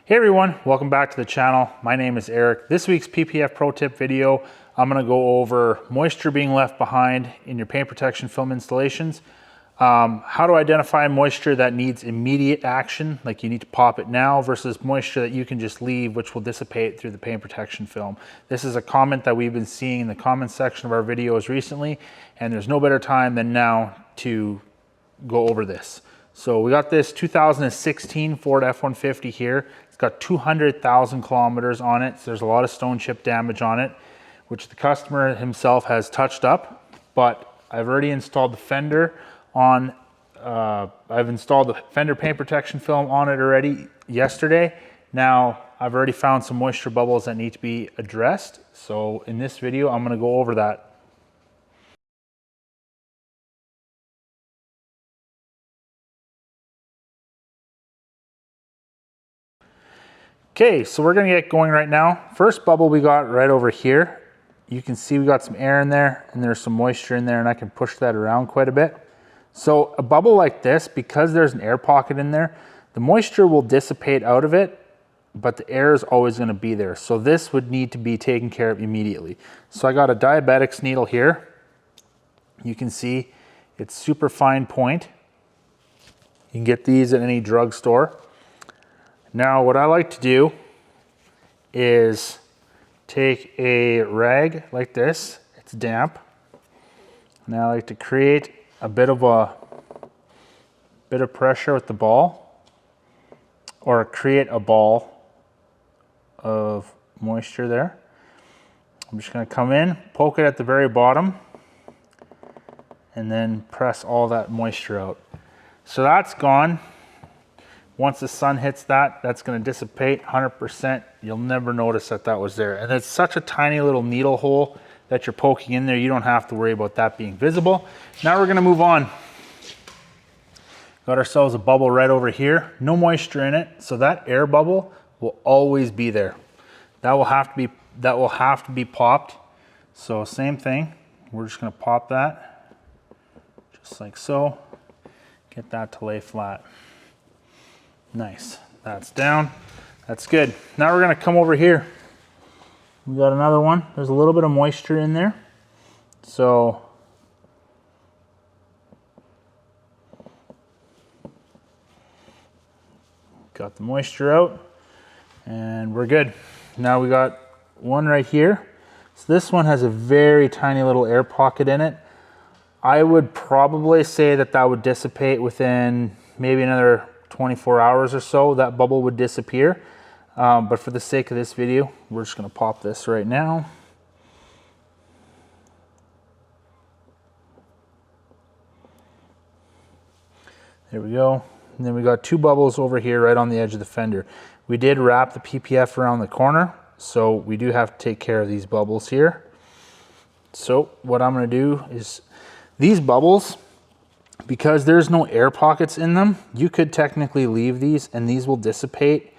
Hey everyone, welcome back to the channel. My name is Eric. This week's PPF Pro Tip video, I'm gonna go over moisture being left behind in your paint protection film installations. How to identify moisture that needs immediate action, like you need to pop it now, versus moisture that you can just leave, which will dissipate through the paint protection film. This is a comment that we've been seeing in the comment section of our videos recently, and there's no better time than now to go over this. So we got this 2016 Ford F-150 here. It's got 200,000 kilometers on it. So there's a lot of stone chip damage on it, which the customer himself has touched up, but I've already installed the fender on, I've installed the fender paint protection film on it already yesterday. Now I've already found some moisture bubbles that need to be addressed. So in this video, I'm gonna go over that. Okay, so we're gonna get going right now. First bubble we got right over here. You can see we got some air in there and there's some moisture in there, and I can push that around quite a bit. So a bubble like this, because there's an air pocket in there, the moisture will dissipate out of it, but the air is always gonna be there. So this would need to be taken care of immediately. So I got a diabetics needle here. You can see it's super fine point. You can get these at any drugstore. Now what I like to do is take a rag like this, it's damp. Now I like to create a bit of pressure with the ball, or create a ball of moisture there. I'm just gonna come in, poke it at the very bottom, and then press all that moisture out. So that's gone. Once the sun hits that, that's gonna dissipate 100%. You'll never notice that that was there. And it's such a tiny little needle hole that you're poking in there, you don't have to worry about that being visible. Now we're gonna move on. Got ourselves a bubble right over here. No moisture in it, so that air bubble will always be there. That will have to be popped. So same thing, we're just gonna pop that, just like so. Get that to lay flat. Nice, that's down, that's good. Now we're gonna come over here. We got another one. There's a little bit of moisture in there. So got the moisture out and we're good. Now we got one right here. So this one has a very tiny little air pocket in it. I would probably say that that would dissipate within maybe another 24 hours or so. That bubble would disappear. But for the sake of this video, we're just gonna pop this right now. There we go. And then we got two bubbles over here right on the edge of the fender. We did wrap the PPF around the corner, so we do have to take care of these bubbles here. So what I'm gonna do is, these bubbles, because there's no air pockets in them, you could technically leave these and these will dissipate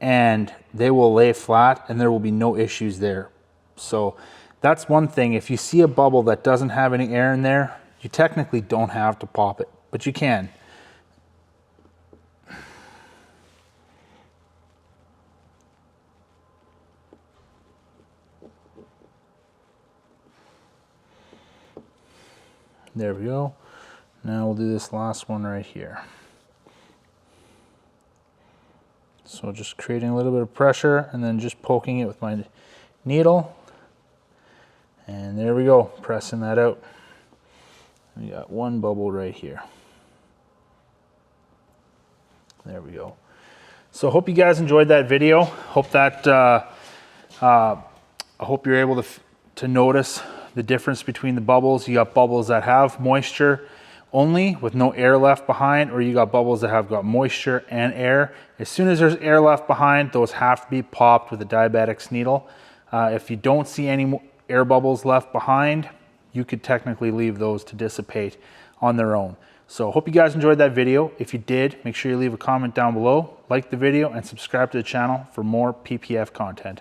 and they will lay flat and there will be no issues there. So that's one thing. If you see a bubble that doesn't have any air in there, you technically don't have to pop it, but you can. There we go. Now we'll do this last one right here. So just creating a little bit of pressure and then just poking it with my needle. And there we go, pressing that out. We got one bubble right here. There we go. So hope you guys enjoyed that video. Hope that, I hope you're able to notice the difference between the bubbles. You got bubbles that have moisture only with no air left behind, or you got bubbles that have got moisture and air. As soon as there's air left behind, those have to be popped with a diabetics needle. If you don't see any air bubbles left behind, you could technically leave those to dissipate on their own. So hope you guys enjoyed that video. If you did, make sure you leave a comment down below, like the video, and subscribe to the channel for more PPF content.